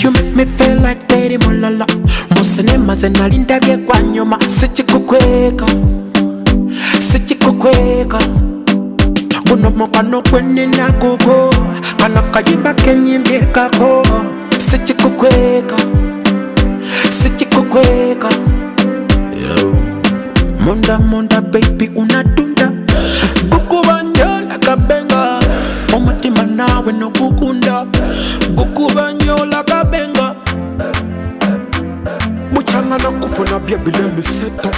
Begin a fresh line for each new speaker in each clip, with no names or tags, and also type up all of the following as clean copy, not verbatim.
You make me feel like Teddy Mulala. Musinema zenalinda bye kwa nyuma. Sichikukweka Guno mukano kwenye nagogo. Kana kayimba kenyimbye kako. Sichikukweka Monda baby unadunda. Gukubanyola kabenga. Omutima nawe no gukunda. Gukubanyola kabenga. Muchanga na kufuna bya bileme seto.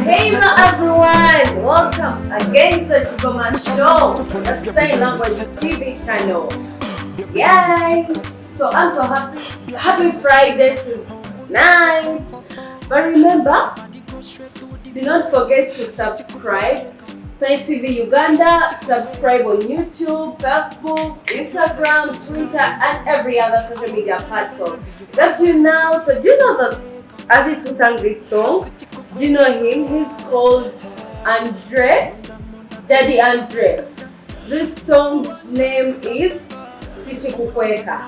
Hello everyone, welcome again to the Chiboma Show, the Sign Language TV channel. Yes, so I'm so happy Friday tonight. But remember, do not forget to subscribe. Sign TV Uganda, subscribe on YouTube, Facebook, Instagram, Twitter, and every other social media platform. It's up to you now. So do you know the artist who sang this song? Do you know him? He's called Andre, Daddy Andre. This song's name is Sichikukweka.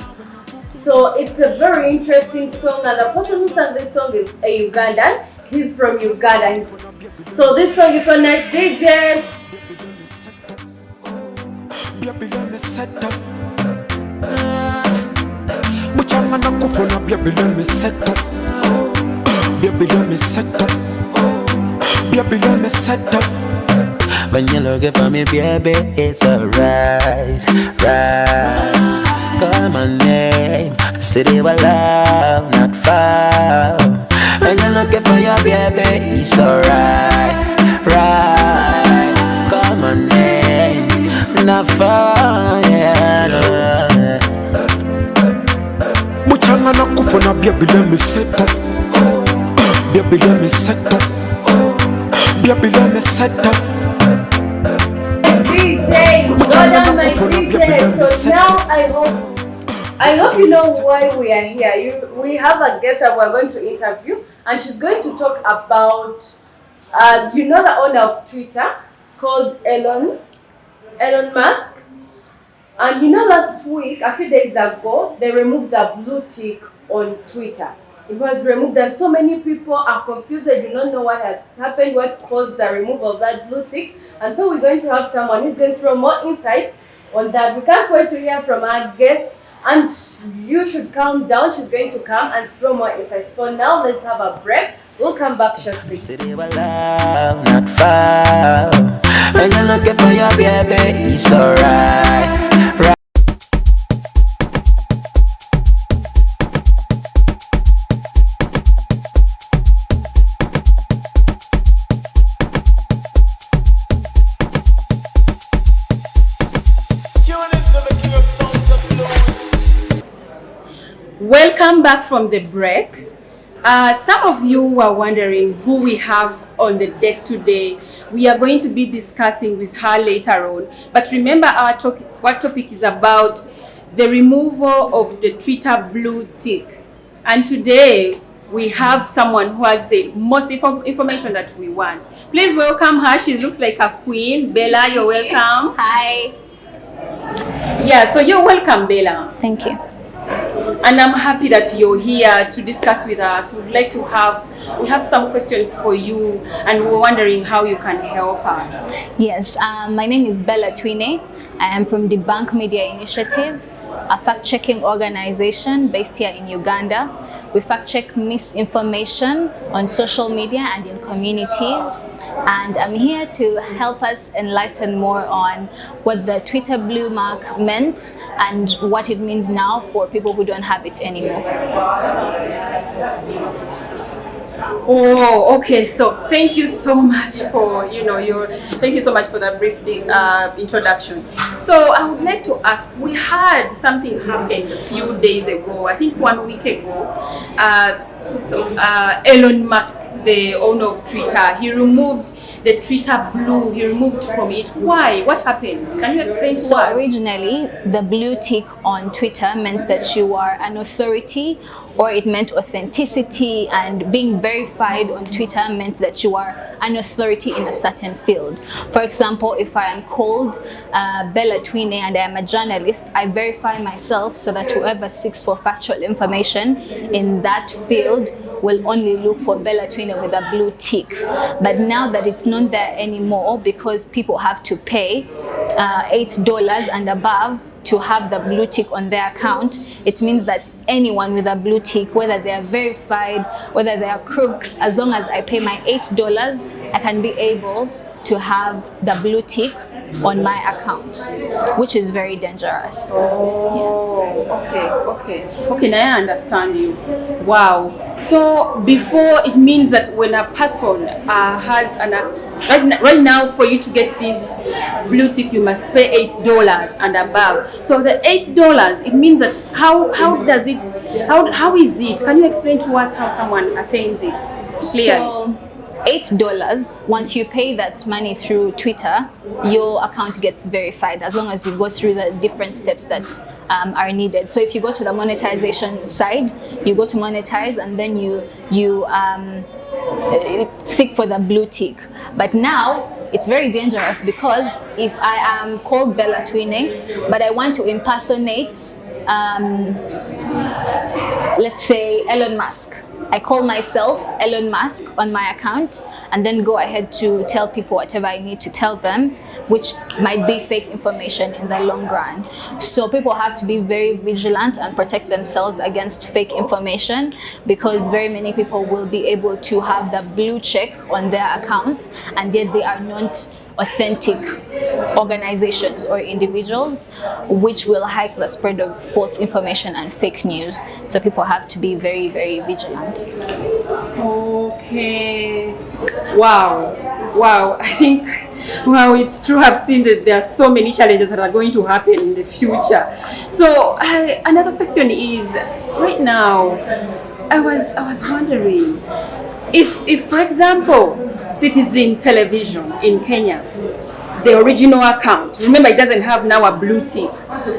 So it's a very interesting song, and the person who sang this song is a Ugandan. He's from Uganda. So this song is so nice, DJ.
When you look for me, baby, it's alright, right. Call my name, city of love, not far. When you looking for your baby, it's alright, right. Call my name, not far, yeah. Muchanga na kufuna baby, let me set up. Baby, let me set up. Baby, let me set up.
DJ, Jordan, my DJ. So now I hope you know why we are here. We have a guest that we're going to interview, and she's going to talk about, the owner of Twitter called Elon Musk. And last week, a few days ago, they removed the blue tick on Twitter. It was removed, and so many people are confused. They do not know what has happened, what caused the removal of that blue tick. And so we're going to have someone who's going to throw more insights on that. We can't wait to hear from our guest. And you should calm down. She's going to come and throw more insights. For now, let's have a break. We'll come back shortly.
City of love, not far. When you're looking for your baby, it's alright.
Welcome back from the break. Some of you were wondering who we have on the deck today. We are going to be discussing with her later on. But remember, what topic is about the removal of the Twitter blue tick. And today we have someone who has the most information that we want. Please welcome her. She looks like a queen. Bella, you're welcome.
Hi.
Yeah, so you're welcome, Bella.
Thank you.
And I'm happy that you're here to discuss with us. We have some questions for you, and we're wondering how you can help us.
Yes, my name is Bella Twine. I am from the Bank Media Initiative, a fact-checking organization based here in Uganda. We fact-check misinformation on social media and in communities. And I'm here to help us enlighten more on what the Twitter blue mark meant and what it means now for people who don't have it anymore.
Oh, okay. So thank you so much for thank you so much for that brief introduction. So I would like to ask, we had something happen a few days ago, I think 1 week ago. Elon Musk, the owner of Twitter, he removed the Twitter blue. He removed from it. Why? What happened? Can you explain to us?
So originally, the blue tick on Twitter meant that you are an authority, or it meant authenticity, and being verified on Twitter meant that you are an authority in a certain field. For example, if I am called Bella Twine and I am a journalist, I verify myself so that whoever seeks for factual information in that field will only look for Bella Twine with a blue tick. But now that it's not there anymore, because people have to pay $8 and above to have the blue tick on their account, it means that anyone with a blue tick, whether they are verified, whether they are crooks, as long as I pay my $8, I can be able to have the blue tick on my account, which is very dangerous.
Okay, now I understand you. Wow. So before, it means that when a person has right now, for you to get this blue tick, you must pay $8 and above. So the $8, it means that how is it? Can you explain to us how someone attains it clearly?
So $8, once you pay that money through Twitter, your account gets verified as long as you go through the different steps that are needed. So if you go to the monetization side, you go to monetize, and then you seek for the blue tick. But now it's very dangerous, because if I am called Bella Twine, but I want to impersonate, let's say, Elon Musk, I call myself Elon Musk on my account, and then go ahead to tell people whatever I need to tell them, which might be fake information in the long run. So people have to be very vigilant and protect themselves against fake information, because very many people will be able to have the blue check on their accounts, and yet they are not authentic organizations or individuals, which will hike the spread of false information and fake news. So people have to be very, very vigilant.
Okay. Wow. I think, wow, it's true. I've seen that there are so many challenges that are going to happen in the future. So another question is, right now, I was wondering if for example, Citizen Television in Kenya, the original account, remember, it doesn't have now a blue tick,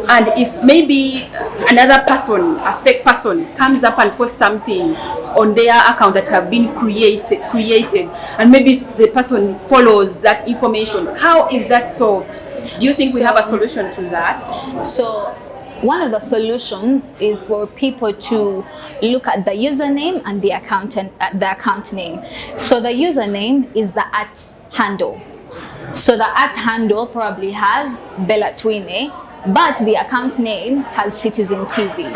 and if maybe another person, a fake person, comes up and posts something on their account that have been created, and maybe the person follows that information, how is that solved? Do you think we have a solution to that?
So one of the solutions is for people to look at the username and the account name. So the username is the @handle. So the @handle probably has Bella Twine, but the account name has Citizen TV.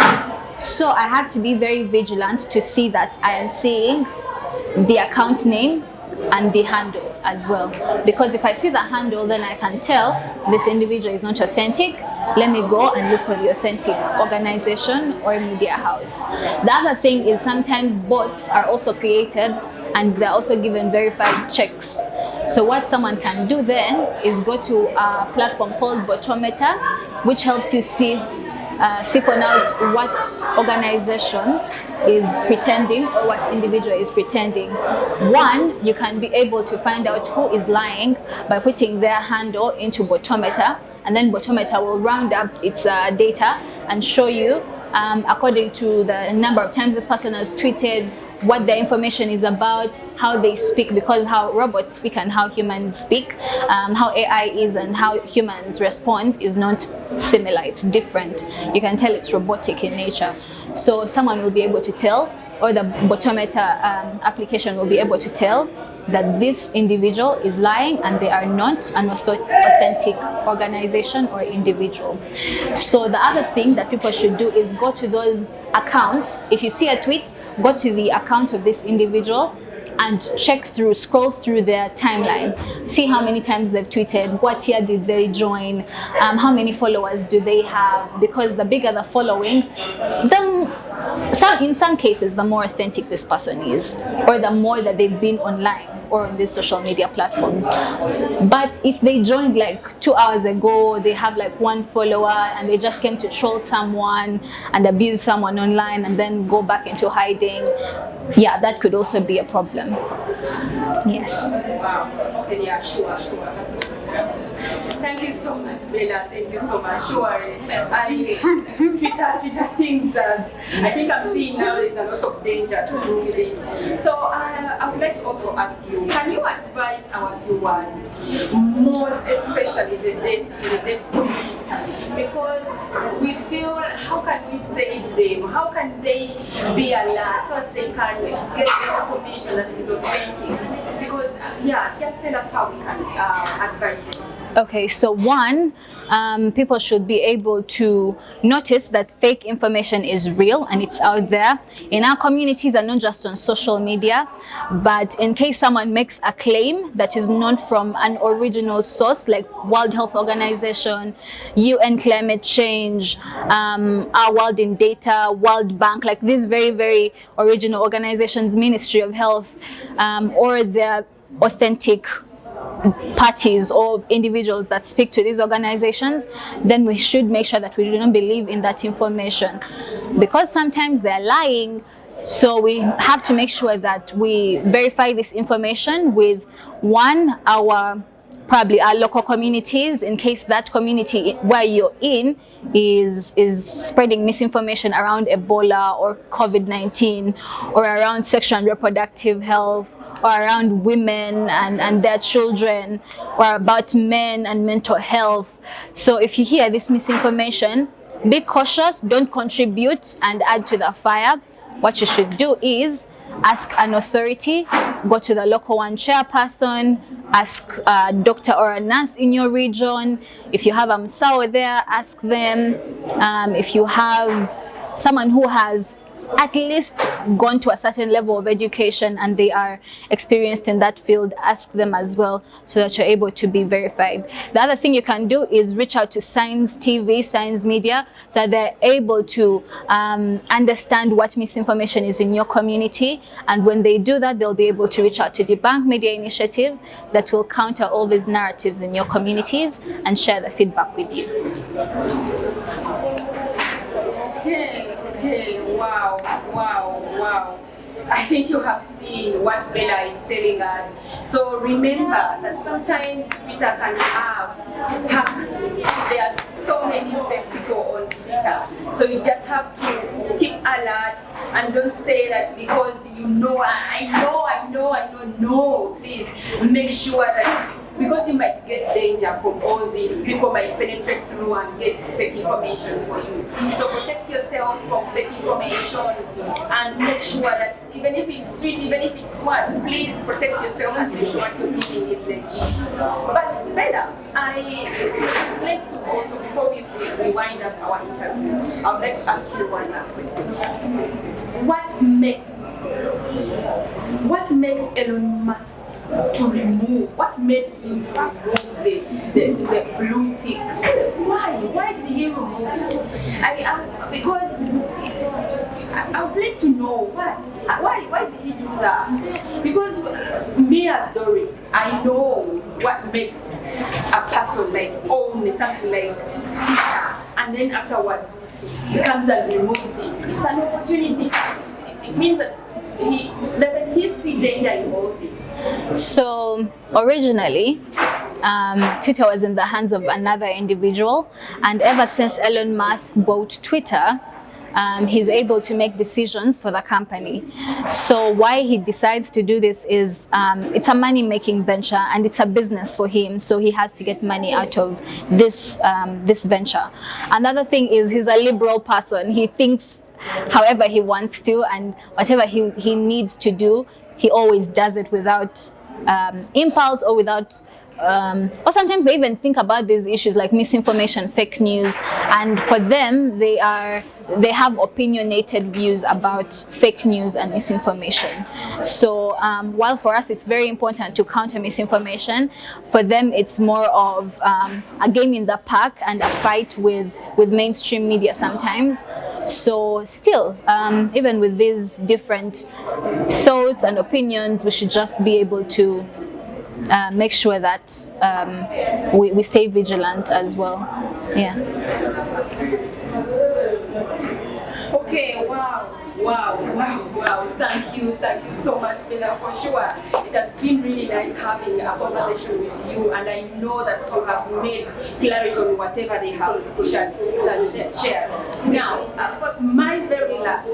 So I have to be very vigilant to see that I am seeing the account name and the handle as well, because if I see the handle, then I can tell this individual is not authentic. Let me go and look for the authentic organization or media house. The other thing is, sometimes bots are also created, and they're also given verified checks. So what someone can do then is go to a platform called Botometer, which helps you siphon out what organization is pretending or what individual is pretending. One, you can be able to find out who is lying by putting their handle into Botometer, and then Botometer will round up its data and show you, according to the number of times this person has tweeted, what their information is about, how they speak, because how robots speak and how humans speak, how AI is and how humans respond is not similar, it's different. You can tell it's robotic in nature. So someone will be able to tell, or the Botometer application will be able to tell, that this individual is lying and they are not an authentic organization or individual. So the other thing that people should do is go to those accounts. If you see a tweet, go to the account of this individual and scroll through their timeline. See how many times they've tweeted, what year did they join, how many followers do they have, because the bigger the following, in some cases, the more authentic this person is, or the more that they've been online or on these social media platforms. But if they joined like 2 hours ago, they have like 1 follower, and they just came to troll someone and abuse someone online and then go back into hiding, yeah, that could also be a problem. Yes.
Wow. Okay, yeah, sure. That's also thank you so much, Bella. Thank you so much. Sure. Twitter things that I think I'm seeing now there's a lot of danger to do with it. So I would like to also ask you, can you advise our viewers, most especially the deaf community, because we feel, how can we save them? How can they be alert so that they can get the information that is authentic? Because just tell us how we can advise them.
Okay, so one, people should be able to notice that fake information is real and it's out there in our communities, and not just on social media. But in case someone makes a claim that is not from an original source, like World Health Organization, UN Climate Change, our World in Data, World Bank, like these very, very original organizations, Ministry of Health, or the authentic parties or individuals that speak to these organizations, then we should make sure that we do not believe in that information, because sometimes they're lying. So we have to make sure that we verify this information with probably our local communities, in case that community where you're in is spreading misinformation around Ebola or COVID-19, or around sexual and reproductive health, or around women and their children, or about men and mental health. So if you hear this misinformation, be cautious, don't contribute and add to the fire. What you should do is ask an authority, go to the local one chairperson, ask a doctor or a nurse in your region. If you have a MSAO there, ask them. If you have someone who has at least gone to a certain level of education and they are experienced in that field, ask them as well, so that you're able to be verified. The other thing you can do is reach out to Science TV, Science Media, so that they're able to understand what misinformation is in your community. And when they do that, they'll be able to reach out to the Debunk Media Initiative that will counter all these narratives in your communities and share the feedback with you.
Okay, wow. I think you have seen what Bella is telling us. So remember that sometimes Twitter can have hacks. There are so many fake people on Twitter. So you just have to keep alert and don't say that because I know. No, please make sure that, because you might get danger from all this. People might penetrate through and get fake information for you. So protect yourself from fake information and make sure that even if it's sweet, even if it's what, please protect yourself and make sure what you're giving is legit. But Bella, I would like to also, before we wind up our interview, I would like to ask you one last question. What makes Elon Musk what made him to remove the blue tick? Why did he remove it? Because I would like to know why did he do that? Because me as Dory, I know what makes a person like own something like Twitter, and then afterwards he comes and removes it. It's an opportunity. It means that he see danger in all this.
So originally, Twitter was in the hands of another individual, and ever since Elon Musk bought Twitter, he's able to make decisions for the company. So why he decides to do this is it's a money-making venture and it's a business for him. So he has to get money out of this venture. Another thing is he's a liberal person. He thinks however he wants to, and whatever he needs to do, he always does it without impulse or without or sometimes they even think about these issues like misinformation, fake news, and for them they have opinionated views about fake news and misinformation. So while for us it's very important to counter misinformation, for them it's more of a game in the park and a fight with mainstream media sometimes. So still, even with these different thoughts and opinions, we should just be able to make sure that we stay vigilant as well. Yeah.
Okay, wow. Thank you so much, Bella, for sure. It has been really nice having a conversation with you, and I know that you have made clarity on whatever they have shared. Now, for my very last,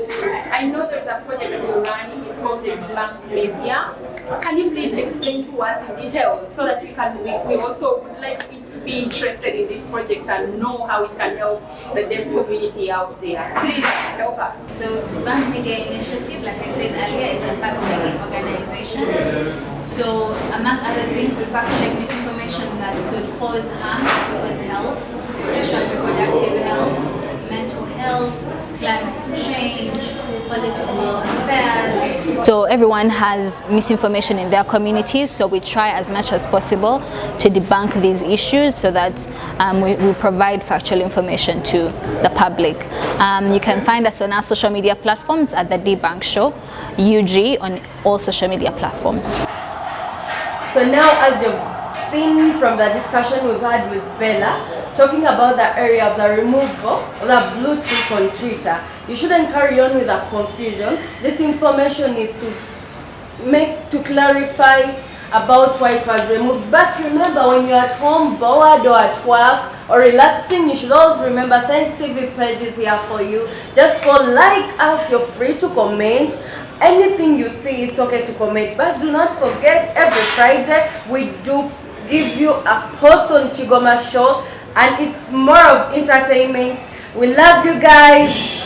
I know there's a project that you're running, it's called the Blank Media. Can you please explain to us in detail so that we also would like to be interested in this project and know how it can help the deaf community out there? Please help us.
So the Bank Media Initiative, like I said earlier, is a fact-checking organization. So among other things, we fact-check misinformation that could cause harm to people's health, sexual and reproductive health, mental health, climate change, political affairs. So everyone has misinformation in their communities, so we try as much as possible to debunk these issues so that we provide factual information to the public. You can find us on our social media platforms at The Debunk Show, UG, on all social media platforms.
So now, as you've seen from the discussion we've had with Bella, talking about the area of the removal of the blue tick on Twitter, you shouldn't carry on with the confusion. This information is to clarify about why it was removed. But remember, when you're at home, bored or at work or relaxing, you should always remember Science TV page is here for you. Just go like us, you're free to comment. Anything you see, it's okay to comment. But do not forget, every Friday we do give you a post on Chigoma Show, and it's more of entertainment. We love you guys.